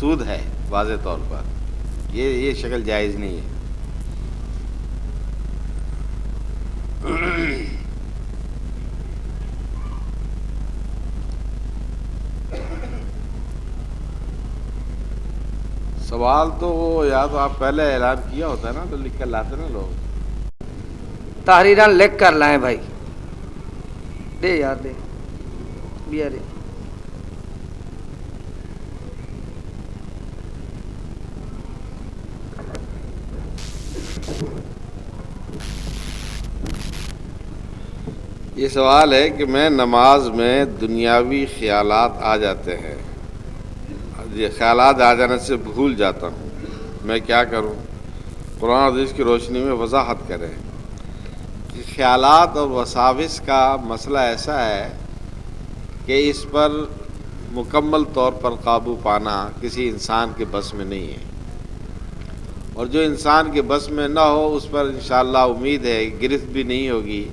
سود ہے واضح طور پر، یہ شکل جائز نہیں ہے۔ سوال تو وہ یا تو آپ پہلے اعلان کیا ہوتا ہے نا، تو لکھ کر لاتے نا لوگ۔ تحریراں لکھ کر لائیں بھائی، دے یار دے بیا دے۔ یہ سوال ہے کہ میں نماز میں دنیاوی خیالات آ جاتے ہیں، یہ خیالات آ جانے سے بھول جاتا ہوں، میں کیا کروں؟ قرآن اور حدیث کی روشنی میں وضاحت کریں کہ خیالات اور وساوس کا مسئلہ ایسا ہے کہ اس پر مکمل طور پر قابو پانا کسی انسان کے بس میں نہیں ہے، اور جو انسان کے بس میں نہ ہو اس پر انشاءاللہ امید ہے گرفت بھی نہیں ہوگی،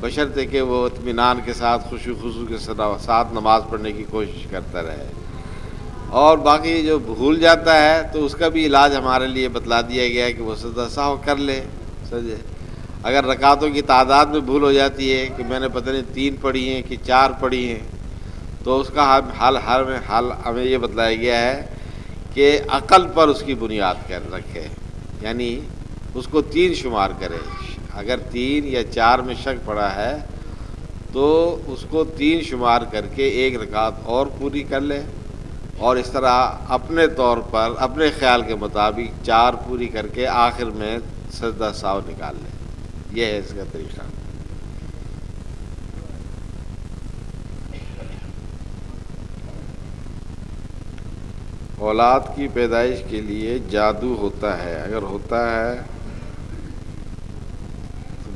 بشرطے کہ وہ اطمینان کے ساتھ خوشو خضو کے ساتھ نماز پڑھنے کی کوشش کرتا رہے۔ اور باقی جو بھول جاتا ہے تو اس کا بھی علاج ہمارے لیے بتلا دیا گیا ہے کہ وہ سجدہ سہو کر لے، سمجھے۔ اگر رکعتوں کی تعداد میں بھول ہو جاتی ہے کہ میں نے پتہ نہیں 3 پڑھی ہیں کہ 4 پڑھی ہیں، تو اس کا حل ہمیں یہ بتلایا گیا ہے کہ عقل پر اس کی بنیاد کر رکھے، یعنی اس کو 3 شمار کرے۔ اگر 3 یا 4 میں شک پڑا ہے تو اس کو 3 شمار کر کے 1 رکعت اور پوری کر لے، اور اس طرح اپنے طور پر اپنے خیال کے مطابق 4 پوری کر کے آخر میں سجدہ سہو نکال لے۔ یہ ہے اس کا طریقہ۔ اولاد کی پیدائش کے لیے جادو ہوتا ہے؟ اگر ہوتا ہے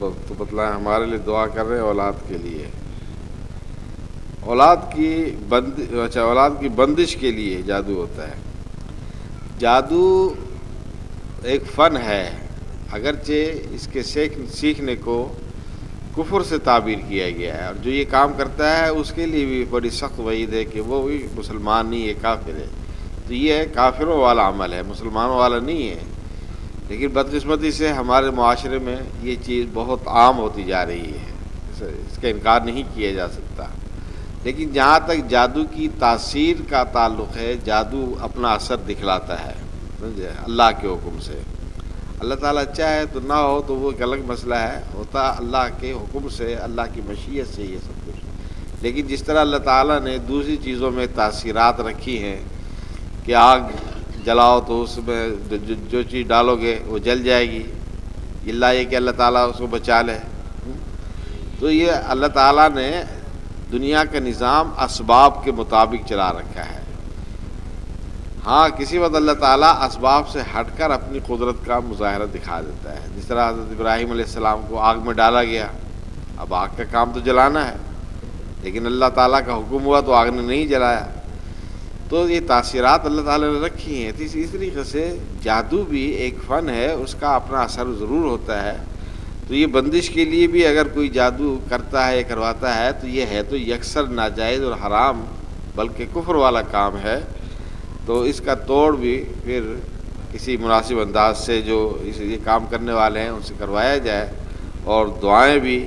تو بتلائیں، ہمارے لیے دعا کر رہے ہیں اولاد کے لیے۔ اولاد کی بندش کے لیے جادو ہوتا ہے۔ جادو ایک فن ہے، اگرچہ اس کے سیکھنے کو کفر سے تعبیر کیا گیا ہے، اور جو یہ کام کرتا ہے اس کے لیے بھی بڑی سخت وعید ہے کہ وہ بھی مسلمان نہیں ہے، کافر ہے۔ تو یہ کافروں والا عمل ہے، مسلمانوں والا نہیں ہے۔ لیکن بدقسمتی سے ہمارے معاشرے میں یہ چیز بہت عام ہوتی جا رہی ہے، اس کا انکار نہیں کیا جا سکتا۔ لیکن جہاں تک جادو کی تاثیر کا تعلق ہے، جادو اپنا اثر دکھلاتا ہے، سمجھے، اللہ کے حکم سے۔ اللہ تعالیٰ چاہے تو نہ ہو تو وہ ایک الگ مسئلہ ہے، ہوتا اللہ کے حکم سے، اللہ کی مشیت سے یہ سب کچھ۔ لیکن جس طرح اللہ تعالیٰ نے دوسری چیزوں میں تاثیرات رکھی ہیں کہ آگ جلاؤ تو اس میں جو چیز ڈالو گے وہ جل جائے گی، اللہ یہ کہ اللہ تعالیٰ اس کو بچا لے، تو یہ اللہ تعالیٰ نے دنیا کا نظام اسباب کے مطابق چلا رکھا ہے۔ ہاں کسی وقت اللہ تعالیٰ اسباب سے ہٹ کر اپنی قدرت کا مظاہرہ دکھا دیتا ہے، جس طرح حضرت ابراہیم علیہ السلام کو آگ میں ڈالا گیا، اب آگ کا کام تو جلانا ہے، لیکن اللہ تعالیٰ کا حکم ہوا تو آگ نے نہیں جلایا۔ تو یہ تاثیرات اللہ تعالیٰ نے رکھی ہیں۔ اسی طریقے سے جادو بھی ایک فن ہے، اس کا اپنا اثر ضرور ہوتا ہے۔ تو یہ بندش کے لیے بھی اگر کوئی جادو کرتا ہے یا کرواتا ہے تو یہ ہے تو یکسر ناجائز اور حرام بلکہ کفر والا کام ہے۔ تو اس کا توڑ بھی پھر کسی مناسب انداز سے جو یہ کام کرنے والے ہیں ان سے کروایا جائے، اور دعائیں بھی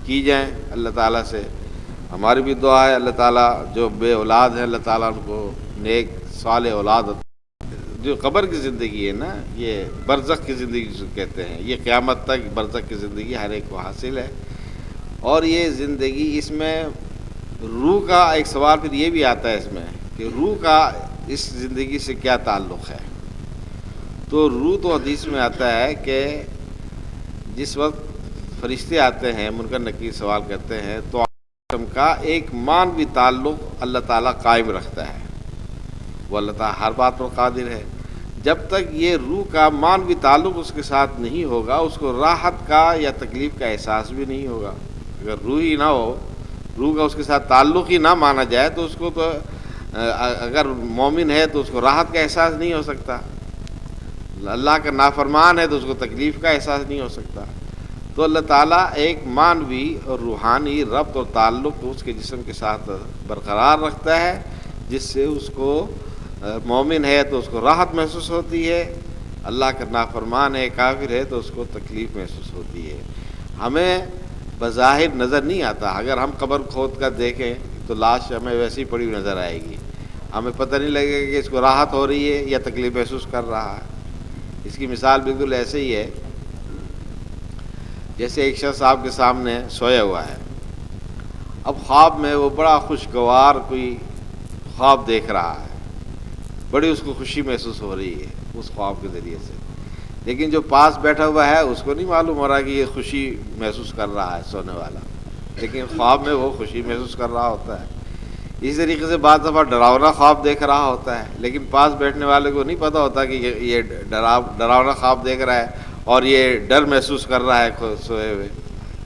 کی جائیں اللہ تعالیٰ سے۔ ہماری بھی دعا ہے اللہ تعالیٰ جو بے اولاد ہیں اللہ تعالیٰ ان کو نیک صالح اولاد، جو قبر کی زندگی ہے نا، یہ برزخ کی زندگی جسے کہتے ہیں، یہ قیامت تک برزخ کی زندگی ہر ایک کو حاصل ہے۔ اور یہ زندگی، اس میں روح کا ایک سوال پھر یہ بھی آتا ہے اس میں کہ روح کا اس زندگی سے کیا تعلق ہے۔ تو روح تو حدیث میں آتا ہے کہ جس وقت فرشتے آتے ہیں منکر نکیر سوال کرتے ہیں تو کا ایک مانوی تعلق اللہ تعالیٰ قائم رکھتا ہے، وہ اللہ تعالیٰ ہر بات پر قادر ہے۔ جب تک یہ روح کا مانوی تعلق اس کے ساتھ نہیں ہوگا اس کو راحت کا یا تکلیف کا احساس بھی نہیں ہوگا۔ اگر روح ہی نہ ہو، روح کا اس کے ساتھ تعلق ہی نہ مانا جائے تو اس کو تو اگر مومن ہے تو اس کو راحت کا احساس نہیں ہو سکتا، اللہ کا نافرمان ہے تو اس کو تکلیف کا احساس نہیں ہو سکتا۔ تو اللہ تعالیٰ ایک مانوی اور روحانی ربط اور تعلق اس کے جسم کے ساتھ برقرار رکھتا ہے، جس سے اس کو مومن ہے تو اس کو راحت محسوس ہوتی ہے، اللہ کا نافرمان ہے، کافر ہے تو اس کو تکلیف محسوس ہوتی ہے۔ ہمیں بظاہر نظر نہیں آتا، اگر ہم قبر کھود کر دیکھیں تو لاش ہمیں ویسی پڑی ہوئی نظر آئے گی، ہمیں پتہ نہیں لگے گا کہ اس کو راحت ہو رہی ہے یا تکلیف محسوس کر رہا ہے۔ اس کی مثال بالکل ایسے ہی ہے جیسے ایک شخص آپ کے سامنے سویا ہوا ہے، اب خواب میں وہ بڑا خوشگوار کوئی خواب دیکھ رہا ہے، بڑی اس کو خوشی محسوس ہو رہی ہے اس خواب کے ذریعے سے، لیکن جو پاس بیٹھا ہوا ہے اس کو نہیں معلوم ہو رہا کہ یہ خوشی محسوس کر رہا ہے سونے والا، لیکن خواب میں وہ خوشی محسوس کر رہا ہوتا ہے۔ اسی طریقے سے بعض دفعہ ڈراؤنا خواب دیکھ رہا ہوتا ہے، لیکن پاس بیٹھنے والے کو نہیں پتہ ہوتا کہ یہ ڈراؤنا خواب دیکھ رہا ہے اور یہ ڈر محسوس کر رہا ہے سوئے ہوئے،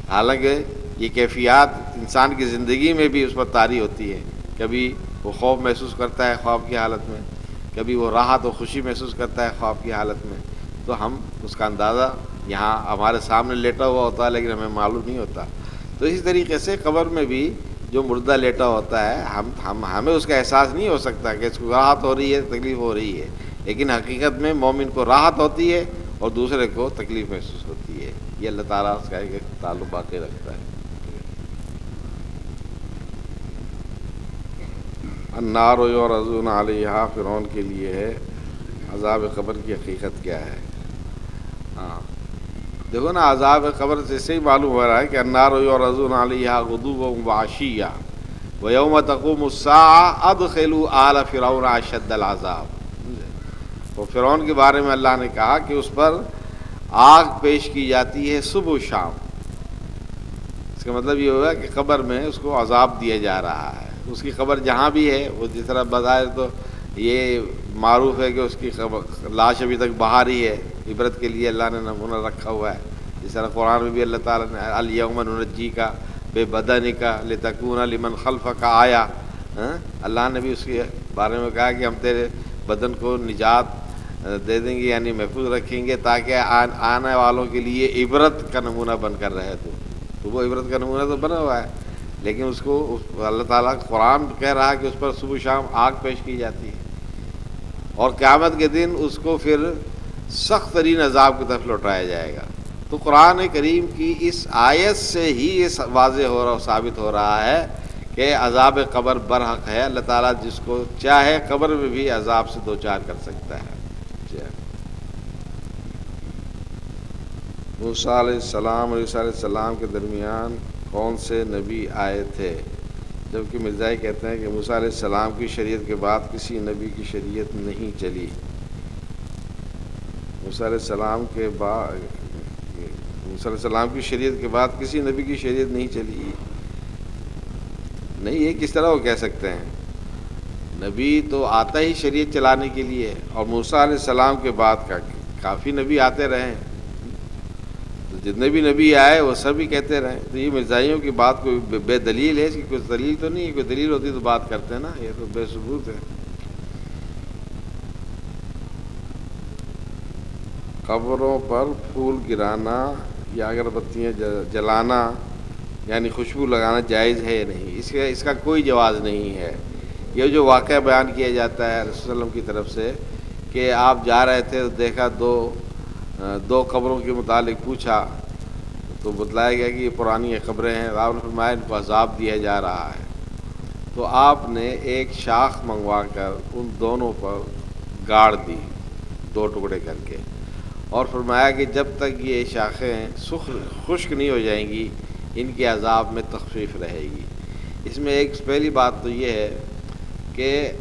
حالانکہ یہ کیفیات انسان کی زندگی میں بھی اس پر طاری ہوتی ہے، کبھی وہ خوف محسوس کرتا ہے خواب کی حالت میں، کبھی وہ راحت و خوشی محسوس کرتا ہے خواب کی حالت میں، تو ہم اس کا اندازہ یہاں ہمارے سامنے لیٹا ہوا ہوتا ہے لیکن ہمیں معلوم نہیں ہوتا۔ تو اسی طریقے سے قبر میں بھی جو مردہ لیٹا ہوتا ہے ہمیں اس کا احساس نہیں ہو سکتا کہ اس کو راحت ہو رہی ہے تکلیف ہو رہی ہے، لیکن حقیقت میں مومن کو راحت ہوتی ہے اور دوسرے کو تکلیف محسوس ہوتی ہے۔ یہ اللہ تعالیٰ اس کا ایک تعلق باقی رکھتا ہے۔ النار یعرضون علیہا، فرعون کے لیے ہے عذاب قبر کی حقیقت کیا ہے۔ ہاں دیکھو نا، عذاب قبر سے اس سے ہی معلوم ہو رہا ہے کہ النار یعرضون علیہا غدوا وعشیا ویوم تقوم الساعة ادخلوا آل فرعون اشد العذاب۔ تو فرعون کے بارے میں اللہ نے کہا کہ اس پر آگ پیش کی جاتی ہے صبح و شام، اس کا مطلب یہ ہوا کہ قبر میں اس کو عذاب دیا جا رہا ہے۔ اس کی قبر جہاں بھی ہے، وہ جس طرح بظاہر تو یہ معروف ہے کہ اس کی لاش ابھی تک باہر ہی ہے، عبرت کے لیے اللہ نے نمونہ رکھا ہوا ہے۔ جس طرح قرآن میں بھی اللہ تعالیٰ نے الیوم ننجیک ببدنک لتکون لمن خلفک آیا، اللہ نے بھی اس کے بارے میں کہا کہ ہم تیرے بدن کو نجات دے دیں گے، یعنی محفوظ رکھیں گے تاکہ آنے والوں کے لیے عبرت کا نمونہ بن کر رہے۔ تو وہ عبرت کا نمونہ تو بنا ہوا ہے، لیکن اس کو اللہ تعالیٰ قرآن کہہ رہا ہے کہ اس پر صبح شام آگ پیش کی جاتی ہے، اور قیامت کے دن اس کو پھر سخت ترین عذاب کی طرف لوٹایا جائے گا۔ تو قرآن کریم کی اس آیت سے ہی یہ واضح ہو رہا ثابت ہو رہا ہے کہ عذاب قبر برحق ہے، اللہ تعالیٰ جس کو چاہے قبر میں بھی عذاب سے دوچار کر سکتا ہے۔ موسیٰ علیہ السلام اور عیسیٰ علیہ السلام کے درمیان کون سے نبی آئے تھے؟ جبکہ مرزائی کہتے ہیں کہ موسیٰ علیہ السلام کی شریعت کے بعد کسی نبی کی شریعت نہیں چلی۔ موسیٰ علیہ السلام کے بعد موسیٰ علیہ السلام کی شریعت کے بعد کسی نبی کی شریعت نہیں چلی، نہیں، یہ کس طرح وہ کہہ سکتے ہیں؟ نبی تو آتا ہی شریعت چلانے کے لیے، اور موسیٰ علیہ السلام کے بعد کافی نبی آتے رہے، تو جتنے بھی نبی آئے وہ سبھی کہتے رہے۔ تو یہ مرزائیوں کی بات کوئی بے دلیل ہے، اس کی کوئی دلیل تو نہیں ہے، کوئی دلیل ہوتی تو بات کرتے نا، یہ تو بے ثبوت ہے۔ قبروں پر پھول گرانا یا اگربتیاں جلانا یعنی خوشبو لگانا جائز ہے یا نہیں؟ اس کا کوئی جواز نہیں ہے۔ یہ جو واقعہ بیان کیا جاتا ہے رسول اللہ علیہ وسلم کی طرف سے کہ آپ جا رہے تھے تو دیکھا دو قبروں کے متعلق پوچھا تو بتلایا گیا کہ یہ پرانی قبریں ہیں، آپ نے فرمایا ان کو عذاب دیا جا رہا ہے، تو آپ نے ایک شاخ منگوا کر ان دونوں پر گاڑ دی، دو ٹکڑے کر کے، اور فرمایا کہ جب تک یہ شاخیں خشک نہیں ہو جائیں گی ان کے عذاب میں تخفیف رہے گی۔ اس میں ایک پہلی بات تو یہ ہے کہ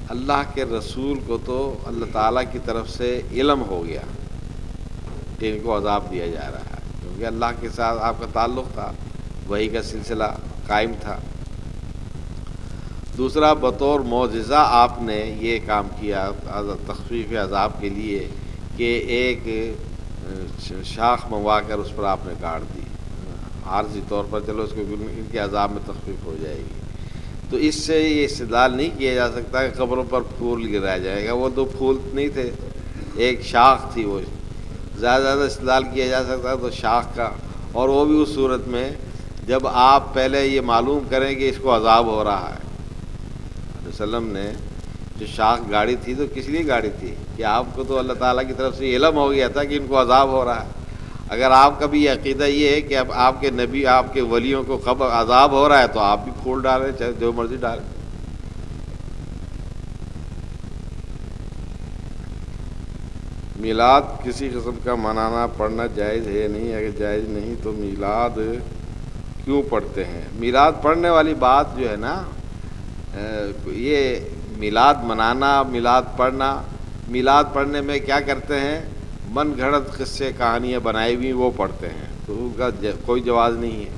اللہ کے رسول کو تو اللہ تعالیٰ کی طرف سے علم ہو گیا کہ ان کو عذاب دیا جا رہا ہے، کیونکہ اللہ کے ساتھ آپ کا تعلق تھا، وحی کا سلسلہ قائم تھا۔ دوسرا، بطور معجزہ آپ نے یہ کام کیا تخفیف عذاب کے لیے کہ ایک شاخ منگوا کر اس پر آپ نے گاڑ دی، عارضی طور پر چلو اس کو ان کے عذاب میں تخفیف ہو جائے گی۔ تو اس سے یہ استدلال نہیں کیا جا سکتا کہ قبروں پر پھول گرایا جائے گا، وہ دو پھول نہیں تھے، ایک شاخ تھی، وہ زیادہ استدلال کیا جا سکتا تو شاخ کا، اور وہ بھی اس صورت میں جب آپ پہلے یہ معلوم کریں کہ اس کو عذاب ہو رہا ہے۔ علیہ وسلم نے جو شاخ گاڑی تھی تو کس لیے گاڑی تھی؟ کہ آپ کو تو اللہ تعالیٰ کی طرف سے علم ہو گیا تھا کہ ان کو عذاب ہو رہا ہے. اگر آپ کا بھی یہ عقیدہ یہ ہے کہ اب آپ کے نبی آپ کے ولیوں کو خبر عذاب ہو رہا ہے تو آپ بھی پھول ڈالیں چاہے جو مرضی ڈالیں. میلاد کسی قسم کا منانا پڑھنا جائز ہے یا نہیں؟ اگر جائز نہیں تو میلاد کیوں پڑھتے ہیں؟ میلاد پڑھنے والی بات جو ہے نا، یہ میلاد منانا، میلاد پڑھنا، میلاد پڑھنے میں کیا کرتے ہیں؟ من گھڑت قصے کہانیاں بنائی ہوئی وہ پڑھتے ہیں، تو ان کا کوئی جواز نہیں ہے.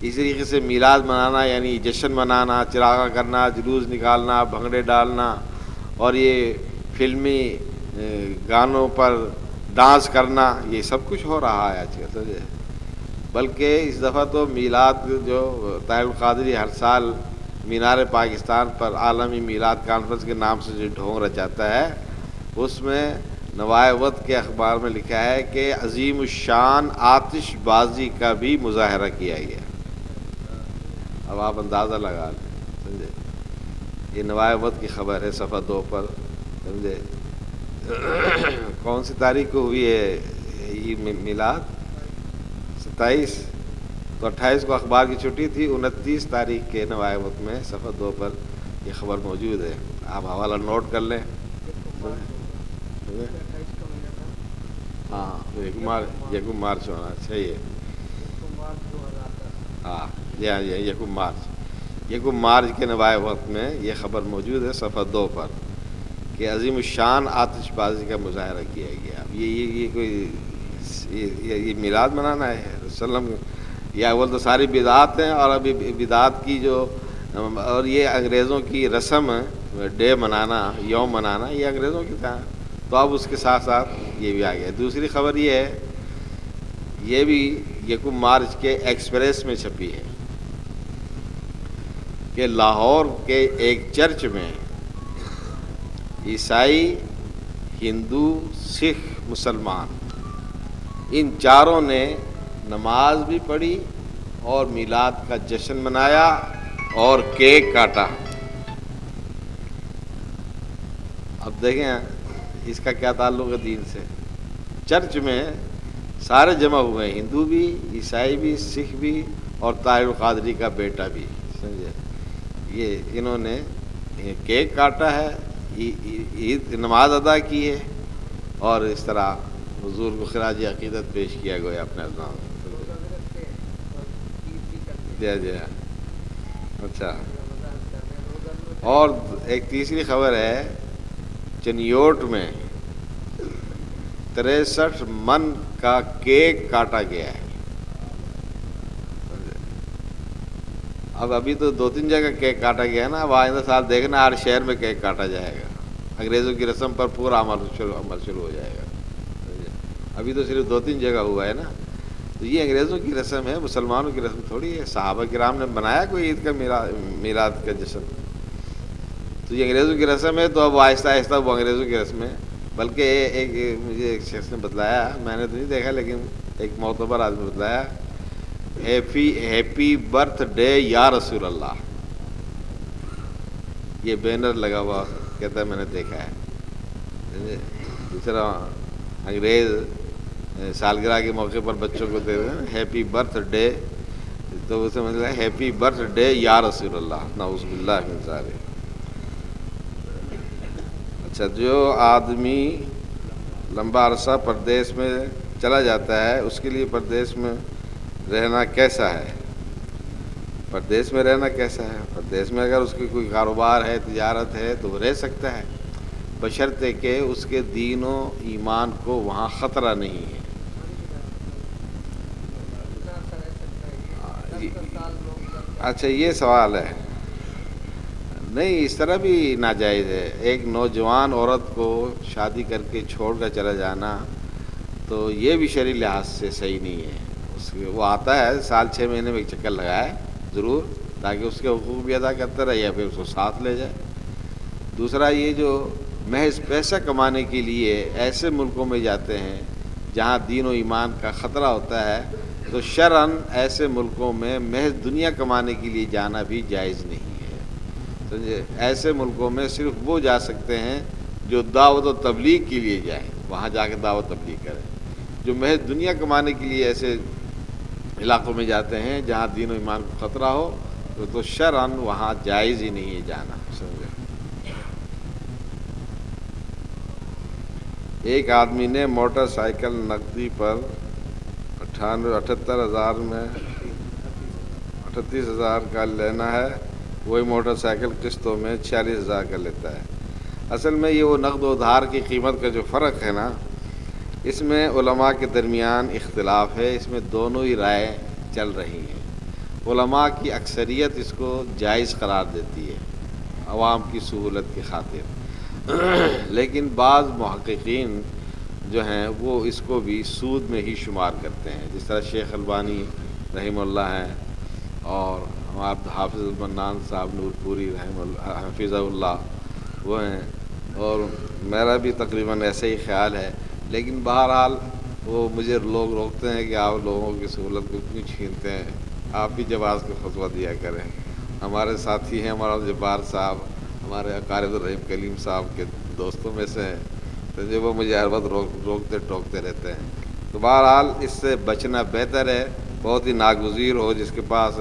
اسی طریقے سے میلاد منانا یعنی جشن منانا، چراغاں کرنا، جلوس نکالنا، بھنگڑے ڈالنا اور یہ فلمی گانوں پر ڈانس کرنا، یہ سب کچھ ہو رہا ہے آج کل. بلکہ اس دفعہ تو میلاد جو طاہر القادری ہر سال مینار پاکستان پر عالمی میلاد کانفرنس کے نام سے جو ڈھونگ رچاتا ہے، اس میں نوائے وقت کے اخبار میں لکھا ہے کہ عظیم الشان آتش بازی کا بھی مظاہرہ کیا گیا. اب آپ اندازہ لگا لیں، سمجھے؟ یہ نوائے وقت کی خبر ہے صفحہ 2 پر، سمجھے؟ کون سی تاریخ کو ہوئی ہے یہ میلاد؟ 27. تو 28 کو اخبار کی چھٹی تھی، 29 تاریخ کے نوائے وقت میں صفحہ 2 پر یہ خبر موجود ہے. آپ حوالہ نوٹ کر لیں. ہاں یکم مارچ ہونا چاہیے. ہاں یکم مارچ کے نوائے وقت میں یہ خبر موجود ہے صفحہ 2 پر کہ عظیم الشان آتش بازی کا مظاہرہ کیا گیا. اب یہ کوئی یہ میلاد منانا ہے وسلم؟ یہ اول تو ساری بدعات ہیں، اور ابھی بدعات کی جو اور یہ انگریزوں کی رسم ڈے منانا، یوم منانا، یہ انگریزوں کی تھا. تو اب اس کے ساتھ ساتھ یہ بھی آ گیا. دوسری خبر یہ ہے، یہ بھی یکم مارچ کے ایکسپریس میں چھپی ہے کہ لاہور کے ایک چرچ میں عیسائی، ہندو، سکھ، مسلمان ان چاروں نے نماز بھی پڑھی اور میلاد کا جشن منایا اور کیک کاٹا. اب دیکھیں اس کا کیا تعلق ہے دین سے. چرچ میں سارے جمع ہوئے ہیں، ہندو بھی، عیسائی بھی، سکھ بھی اور طاہر القادری کا بیٹا بھی، سمجھے؟ یہ انہوں نے کیک کاٹا ہے، عید نماز ادا کی ہے اور اس طرح حضور کو خراج عقیدت پیش کیا گیا اپنے نام. جی اچھا. اور ایک تیسری خبر ہے، چنیوٹ میں 63 من کا کیک کاٹا گیا ہے. اب ابھی تو 2-3 جگہ کیک کاٹا گیا ہے نا، اب آئندہ سال دیکھنا ہر شہر میں کیک کاٹا جائے گا. انگریزوں کی رسم پر پورا عمل شروع ہو جائے گا. ابھی تو صرف 2-3 جگہ ہوا ہے نا. تو یہ انگریزوں کی رسم ہے، مسلمانوں کی رسم تھوڑی ہے. صحابہ کرام نے بنایا کوئی عید کا میلاد کا جشن؟ تو یہ انگریزوں کی رسم ہے. تو اب آہستہ آہستہ وہ انگریزوں کی رسم ہے. بلکہ مجھے ایک شخص نے بتلایا، میں نے تو نہیں دیکھا لیکن ایک معتبر آدمی بتلایا، ہیپی برتھ ڈے یا رسول اللہ، یہ بینر لگا ہوا، کہتا ہے میں نے دیکھا ہے. دوسرا انگریز سالگرہ کے موقع پر بچوں کو دے دیں ہیپی برتھ ڈے، تو اسے مطلب ہے ہیپی برتھ ڈے یا رسول اللہ، نعوذ باللہ من ذالک. اچھا، جو آدمی لمبا عرصہ پردیس میں چلا جاتا ہے اس کے لیے پردیس میں رہنا کیسا ہے؟ پردیس میں رہنا کیسا ہے؟ پردیس میں اگر اس کی کوئی کاروبار ہے، تجارت ہے تو وہ رہ سکتا ہے، بشرطے کہ اس کے دین و ایمان کو وہاں خطرہ نہیں ہے. اچھا یہ سوال ہے. نہیں، اس طرح بھی ناجائز ہے. ایک نوجوان عورت کو شادی کر کے چھوڑ کر چلا جانا تو یہ بھی شرعی لحاظ سے صحیح نہیں ہے. وہ آتا ہے سال 6 مہینے میں ایک چکر لگائے ضرور، تاکہ اس کے حقوق بھی ادا کرتا رہے یا پھر اس کو ساتھ لے جائے. دوسرا یہ جو محض پیسہ کمانے کے لیے ایسے ملکوں میں جاتے ہیں جہاں دین و ایمان کا خطرہ ہوتا ہے، تو شرعاً ایسے ملکوں میں محض دنیا کمانے کے لیے جانا بھی جائز نہیں ہے. سمجھے. ایسے ملکوں میں صرف وہ جا سکتے ہیں جو دعوت و تبلیغ کے لیے جائیں، وہاں جا کے دعوت تبلیغ کریں. جو محض دنیا کمانے کے لیے ایسے علاقوں میں جاتے ہیں جہاں دین و ایمان کو خطرہ ہو تو شرعاً وہاں جائز ہی نہیں ہے جانا. سمجھے. ایک آدمی نے موٹر سائیکل نقدی پر 78,000 میں 38,000 کا لینا ہے، وہی موٹر سائیکل قسطوں میں 46,000 کا لیتا ہے. اصل میں یہ وہ نقد و ادھار کی قیمت کا جو فرق ہے نا، اس میں علماء کے درمیان اختلاف ہے. اس میں دونوں ہی رائے چل رہی ہیں. علماء کی اکثریت اس کو جائز قرار دیتی ہے عوام کی سہولت کی خاطر، لیکن بعض محققین جو ہیں وہ اس کو بھی سود میں ہی شمار کرتے ہیں، جس طرح شیخ البانی رحمہ اللہ ہیں اور ہمارے حافظ المنان صاحب نور پوری حفظہ اللہ وہ ہیں، اور میرا بھی تقریباً ایسا ہی خیال ہے. لیکن بہرحال وہ مجھے لوگ روکتے ہیں کہ آپ لوگوں کی سہولت کو کیوں چھینتے ہیں، آپ بھی جواز کو فتویٰ دیا کریں. ہمارے ساتھی ہیں مولانا جبار صاحب، ہمارے اقارب الرحیم کلیم صاحب کے دوستوں میں سے ہیں، تو جو وہ مجھے ہر وقت روکتے ٹوکتے رہتے ہیں. تو بہرحال اس سے بچنا بہتر ہے. بہت ہی ناگزیر ہو جس کے پاس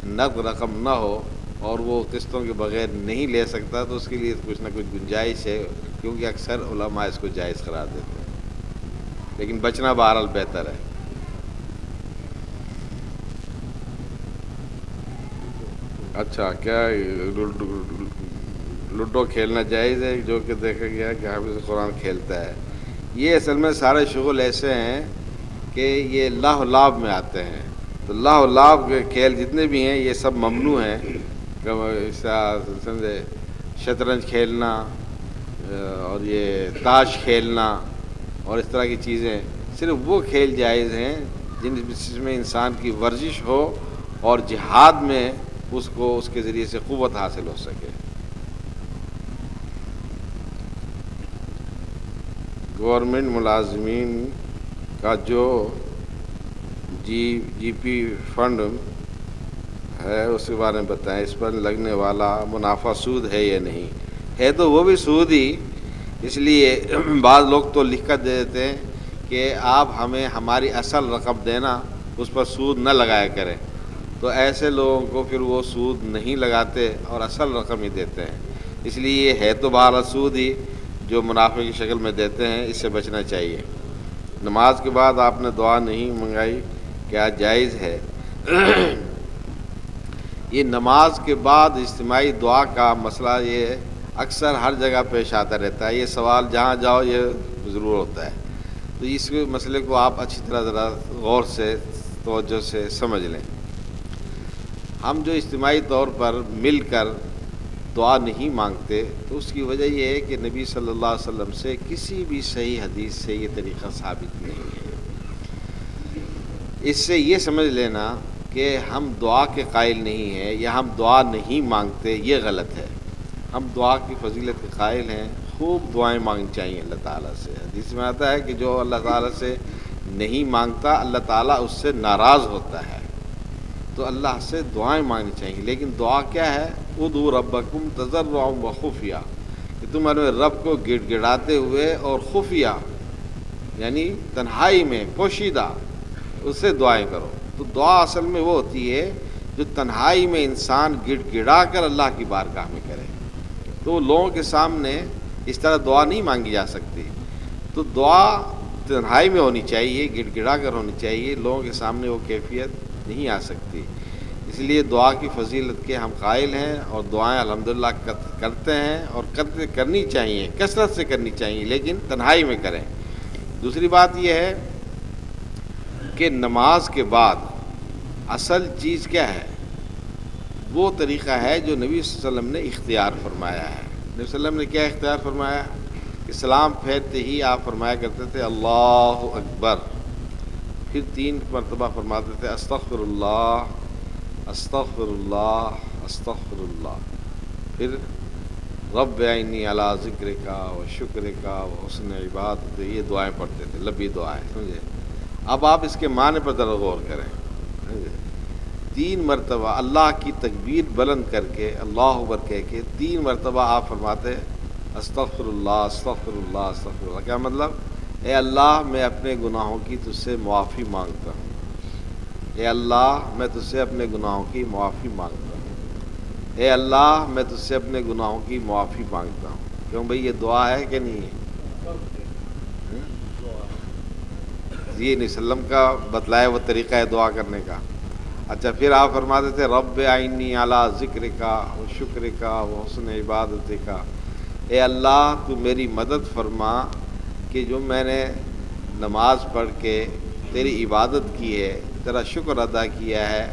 نقد رقم نہ ہو اور وہ قسطوں کے بغیر نہیں لے سکتا، تو اس کے لیے کچھ نہ کچھ گنجائش ہے، کیونکہ اکثر علماء اس کو جائز قرار دیتے ہیں، لیکن بچنا بہرحال بہتر ہے. اچھا، کیا لوڈو کھیلنا جائز ہے؟ جو کہ دیکھا گیا کہ حافظ قرآن کھیلتا ہے. یہ اصل میں سارے شغل ایسے ہیں کہ یہ لاہ و لعب میں آتے ہیں. تو لاہ و لعب کے کھیل جتنے بھی ہیں یہ سب ممنوع ہیں. سمجھے، شطرنج کھیلنا اور یہ تاش کھیلنا اور اس طرح کی چیزیں، صرف وہ کھیل جائز ہیں جس میں انسان کی ورزش ہو اور جہاد میں اس کو اس کے ذریعے سے قوت حاصل ہو سکے. گورنمنٹ ملازمین کا جو جی پی فنڈ ہے اس کے بارے میں بتائیں. اس پر لگنے والا منافع سود ہے یا نہیں؟ ہے تو وہ بھی سود ہی. اس لیے بعض لوگ تو لکھ کر دے دیتے ہیں کہ آپ ہمیں ہماری اصل رقم دینا، اس پر سود نہ لگایا کریں. تو ایسے لوگوں کو پھر وہ سود نہیں لگاتے اور اصل رقم ہی دیتے ہیں. اس لیے یہ ہے تو بہرحال سود ہی جو منافع کی شکل میں دیتے ہیں. اس سے بچنا چاہیے. نماز کے بعد آپ نے دعا نہیں منگائی، کیا جائز ہے؟ یہ نماز کے بعد اجتماعی دعا کا مسئلہ یہ اکثر ہر جگہ پیش آتا رہتا ہے. یہ سوال جہاں جاؤ یہ ضرور ہوتا ہے. تو اس مسئلے کو آپ اچھی طرح ذرا غور سے توجہ سے سمجھ لیں. ہم جو اجتماعی طور پر مل کر دعا نہیں مانگتے تو اس کی وجہ یہ ہے کہ نبی صلی اللہ علیہ وسلم سے کسی بھی صحیح حدیث سے یہ طریقہ ثابت نہیں ہے. اس سے یہ سمجھ لینا کہ ہم دعا کے قائل نہیں ہیں یا ہم دعا نہیں مانگتے، یہ غلط ہے. ہم دعا کی فضیلت کے قائل ہیں. خوب دعائیں مانگنی چاہیے اللہ تعالیٰ سے. حدیث میں آتا ہے کہ جو اللہ تعالیٰ سے نہیں مانگتا اللہ تعالیٰ اس سے ناراض ہوتا ہے. تو اللہ سے دعائیں مانگنی چاہیے. لیکن دعا کیا ہے؟ ادعوا ربکم تضرعا وخفیہ، کہ تم اپنے رب کو گڑ گڑاتے ہوئے اور خفیہ یعنی تنہائی میں پوشیدہ اس سے دعائیں کرو. تو دعا اصل میں وہ ہوتی ہے جو تنہائی میں انسان گڑ گڑا کر اللہ کی بارگاہ میں کرے. تو لوگوں کے سامنے اس طرح دعا نہیں مانگی جا سکتی. تو دعا تنہائی میں ہونی چاہیے، گڑ گڑا کر ہونی چاہیے. لوگوں کے سامنے وہ کیفیت نہیں آ سکتی. اس لیے دعا کی فضیلت کے ہم قائل ہیں اور دعائیں الحمدللہ کرتے ہیں اور کرنی چاہیے، کثرت سے کرنی چاہیے، لیکن تنہائی میں کریں. دوسری بات یہ ہے کہ نماز کے بعد اصل چیز کیا ہے؟ وہ طریقہ ہے جو نبی صلی اللہ علیہ وسلم نے اختیار فرمایا ہے. نبی صلی اللہ علیہ وسلم نے کیا اختیار فرمایا کہ سلام پھیرتے ہی آپ فرمایا کرتے تھے اللہ اکبر، پھر 3 مرتبہ فرماتے تھے استغفر اللہ استغفر اللہ استغفر اللہ، پھر رب اعنی علی ذکرک و شکرک و حسن عبادت. یہ دعائیں پڑھتے تھے، لبی دعائیں. سمجھے؟ اب آپ اس کے معنی پر ذرا غور کریں. 3 مرتبہ اللہ کی تکبیر بلند کر کے اللہ اکبر کہہ کے 3 مرتبہ آپ فرماتے استغفر اللہ استغفر اللہ استغفر اللہ. کیا مطلب؟ اے اللہ میں اپنے گناہوں کی تجھ سے معافی مانگتا ہوں. اے اللہ میں تجھ سے اپنے گناہوں کی معافی مانگتا ہوں. اے اللہ میں تجھ سے اپنے گناہوں کی معافی مانگتا ہوں. کیوں بھئی یہ دعا ہے کہ نہیں ہے؟ یہ نبی صلی اللہ علیہ وسلم کا بتلایا وہ طریقہ ہے دعا کرنے کا. اچھا پھر آپ فرماتے تھے رب اعنی علی ذکرک و شکرک و حسن عبادتک. اے اللہ تو میری مدد فرما کہ جو میں نے نماز پڑھ کے تیری عبادت کی ہے تیرا شکر ادا کیا ہے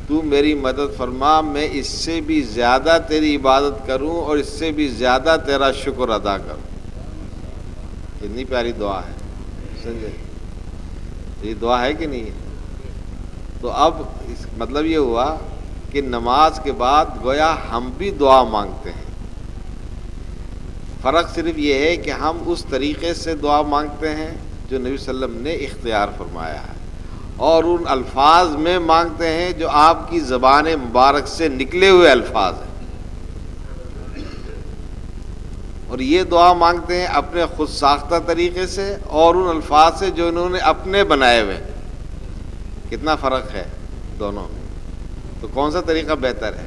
تو میری مدد فرما میں اس سے بھی زیادہ تیری عبادت کروں اور اس سے بھی زیادہ تیرا شکر ادا کروں. اتنی پیاری دعا ہے سمجھے؟ یہ دعا ہے کہ نہیں ہے؟ تو اب اس مطلب یہ ہوا کہ نماز کے بعد گویا ہم بھی دعا مانگتے ہیں. فرق صرف یہ ہے کہ ہم اس طریقے سے دعا مانگتے ہیں جو نبی صلی اللہ علیہ وسلم نے اختیار فرمایا ہے اور ان الفاظ میں مانگتے ہیں جو آپ کی زبان مبارک سے نکلے ہوئے الفاظ ہیں. اور یہ دعا مانگتے ہیں اپنے خود ساختہ طریقے سے اور ان الفاظ سے جو انہوں نے اپنے بنائے ہوئے. کتنا فرق ہے دونوں میں؟ تو کون سا طریقہ بہتر ہے؟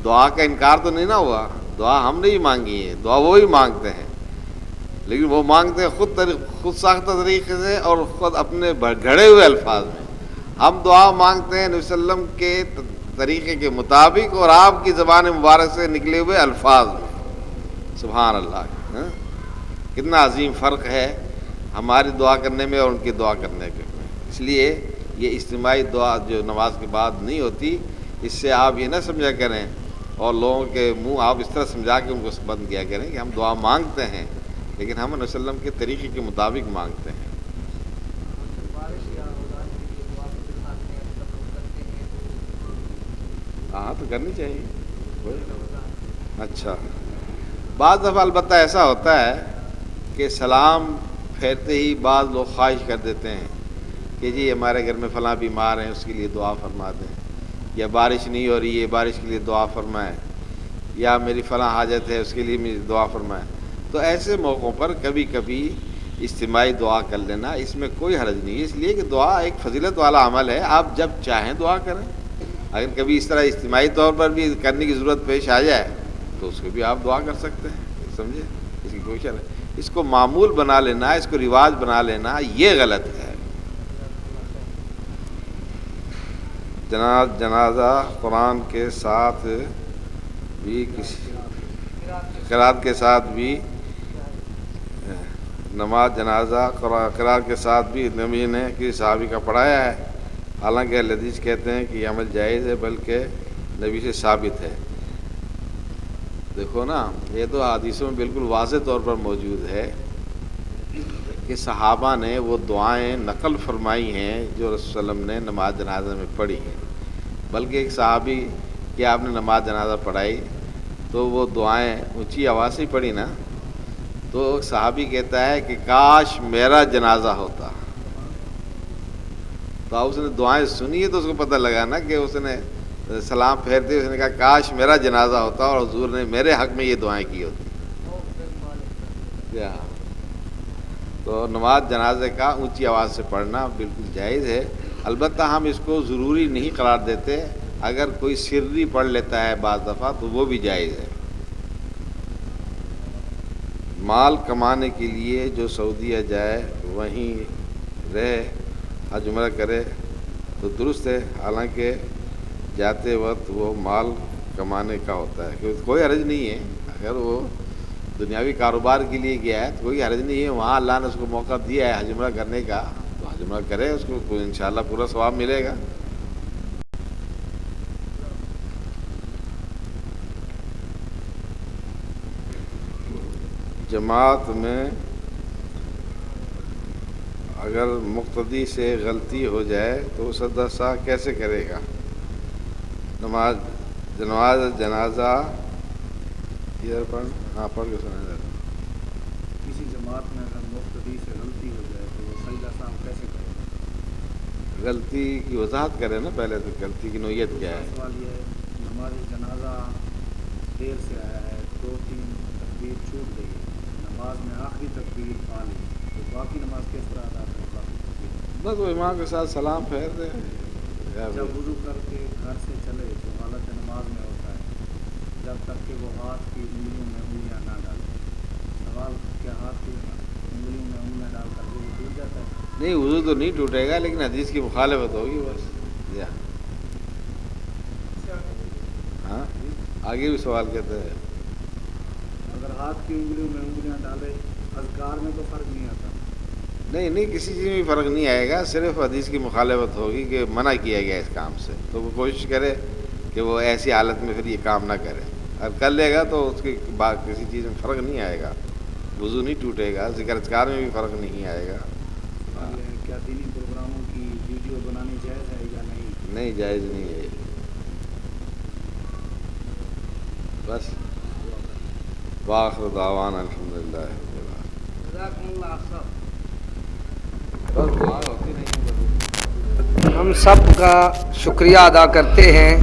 دعا کا انکار تو نہیں نہ ہوا. دعا ہم نے ہی مانگی ہے, دعا وہ ہی مانگتے ہیں, لیکن وہ مانگتے ہیں خود ساختہ طریقے سے اور خود اپنے گھڑے ہوئے الفاظ میں. ہم دعا مانگتے ہیں نبی صلی اللہ علیہ وسلم کے طریقے کے مطابق اور آپ کی زبان مبارک سے نکلے ہوئے الفاظ میں. سبحان اللہ, کتنا عظیم فرق ہے ہماری دعا کرنے میں اور ان کی دعا کرنے میں. اس لیے یہ اجتماعی دعا جو نماز کے بعد نہیں ہوتی, اس سے آپ یہ نہ سمجھا کریں اور لوگوں کے منہ آپ اس طرح سمجھا کے ان کو بند کیا کریں کہ ہم دعا مانگتے ہیں لیکن ہم نبی صلی اللہ علیہ وسلم کے طریقے کے مطابق مانگتے ہیں. ہاں تو کرنی چاہیے. اچھا بعض دفعہ البتہ ایسا ہوتا ہے کہ سلام پھیرتے ہی بعض لوگ خواہش کر دیتے ہیں کہ جی ہمارے گھر میں فلاں بیمار ہیں اس کے لیے دعا فرما دیں, یا بارش نہیں ہو رہی ہے بارش کے لیے دعا فرمائیں, یا میری فلاں حاجت ہے اس کے لیے میری دعا فرمائیں. تو ایسے موقعوں پر کبھی کبھی اجتماعی دعا کر لینا اس میں کوئی حرج نہیں ہے, اس لیے کہ دعا ایک فضیلت والا عمل ہے. آپ جب چاہیں دعا کریں. اگر کبھی اس طرح اجتماعی طور پر بھی کرنے کی ضرورت پیش آ جائے تو اس کو بھی آپ دعا کر سکتے ہیں, سمجھے؟ اس کی کوئی شرط نہیں. اس کو معمول بنا لینا, اس کو رواج بنا لینا, یہ غلط ہے. جنازہ قرآن کے ساتھ بھی کسی قرات کے ساتھ بھی نماز جنازہ قرات کے ساتھ بھی نبی نے کسی صحابی کا پڑھایا ہے. حالانکہ اہل حدیث کہتے ہیں کہ یہ عمل جائز ہے بلکہ نبی سے ثابت ہے. دیکھو نا, یہ تو حدیثوں میں بالکل واضح طور پر موجود ہے کہ صحابہ نے وہ دعائیں نقل فرمائی ہیں جو رسول صلی اللہ علیہ وسلم نے نماز جنازہ میں پڑھی ہیں. بلکہ ایک صحابی کہ آپ نے نماز جنازہ پڑھائی تو وہ دعائیں اونچی آواز سے پڑھی نا, تو صحابی کہتا ہے کہ کاش میرا جنازہ ہوتا. تو اس نے دعائیں سنی ہے تو اس کو پتہ لگا نا کہ اس نے سلام پھیرتے اس نے کہا کاش میرا جنازہ ہوتا اور حضور نے میرے حق میں یہ دعائیں کی ہوتی. تو نماز جنازے کا اونچی آواز سے پڑھنا بالکل جائز ہے. البتہ ہم اس کو ضروری نہیں قرار دیتے. اگر کوئی سری پڑھ لیتا ہے بعض دفعہ تو وہ بھی جائز ہے. مال کمانے کے لیے جو سعودیہ جائے وہیں رہے حج عمرہ کرے تو درست ہے, حالانکہ جاتے وقت وہ مال کمانے کا ہوتا ہے, کیونکہ کوئی حرج نہیں ہے. اگر وہ دنیاوی کاروبار کے لیے گیا ہے تو کوئی حرج نہیں ہے. وہاں اللہ نے اس کو موقع دیا ہے حج عمرہ کرنے کا تو حج عمرہ کرے, اس کو انشاءاللہ پورا ثواب ملے گا. جماعت میں اگر مقتدی سے غلطی ہو جائے تو سجدہ سہو کیسے کرے گا؟ نماز جنازہ یہ پڑھ کے سنا جاتا. کسی جماعت میں اگر مقتدی سے غلطی ہو جائے تو وہ سجدہ سہو کیسے کرے گا؟ غلطی کی وضاحت کریں نا پہلے، تو غلطی کی نوعیت کیا ہے؟ سوال یہ ہے، نماز جنازہ دیر سے آیا ہے، 2-3 تکبیر چھوٹ گئی ہے، نماز میں آخری تکبیر پا لی، تو باقی نماز کس طرح ادا کریں؟ باقی تکبیر بس وہ امام کے ساتھ سلام پھیر دیں یا جب پھر- وضو کر کے گھر سے چلے تو حالت نماز میں ہوتا ہے جب تک کہ وہ ہاتھ کی انگلیوں میں انگلیاں نہ ڈالیں۔ سوال کیا ہاتھ کی انگلیوں میں انگلیاں ڈال کر کے وہ ٹوٹ جاتا ہے؟ نہیں، وضو تو نہیں ٹوٹے گا، لیکن حدیث کی مخالفت ہوگی بس۔ یا ہاں، آگے بھی سوال کہتے ہیں اگر ہاتھ کی انگلیوں میں انگلیاں ڈالے اذکار میں تو فرق نہیں آتا۔ نہیں نہیں، کسی چیز میں فرق نہیں آئے گا، صرف حدیث کی مخالفت ہوگی کہ منع کیا گیا اس کام سے، تو وہ کوشش کرے کہ وہ ایسی حالت میں پھر یہ کام نہ کرے۔ اگر کر لے گا تو اس کی بات کسی چیز میں فرق نہیں آئے گا، وضو نہیں ٹوٹے گا، ذکر اذکار میں بھی فرق نہیں آئے گا۔ سوال یہ ہے، کیا دینی پروگراموں کی ویڈیو بنانی جائز ہے یا نہیں؟ نہیں، جائز نہیں ہے بس۔ وآخر دعوانا الحمدللہ رب العالمین۔ جزاکم اللہ صاحب۔ بس دعا ہوتی نہیں۔ ہم سب کا شکریہ ادا کرتے ہیں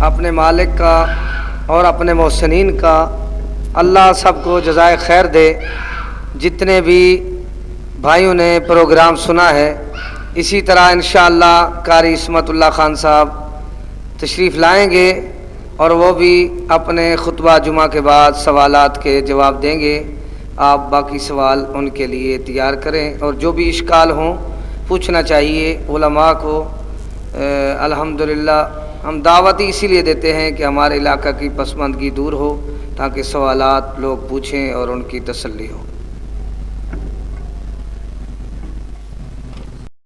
اپنے مالک کا اور اپنے محسنین کا، اللہ سب کو جزائے خیر دے۔ جتنے بھی بھائیوں نے پروگرام سنا ہے، اسی طرح انشاءاللہ قاری عصمت اللہ خان صاحب تشریف لائیں گے اور وہ بھی اپنے خطبہ جمعہ کے بعد سوالات کے جواب دیں گے۔ آپ باقی سوال ان کے لیے تیار کریں، اور جو بھی اشکال ہوں پوچھنا چاہیے علماء کو۔ الحمدللہ ہم دعوت ہی اسی لیے دیتے ہیں کہ ہمارے علاقہ کی پسماندگی دور ہو، تاکہ سوالات لوگ پوچھیں اور ان کی تسلی ہو۔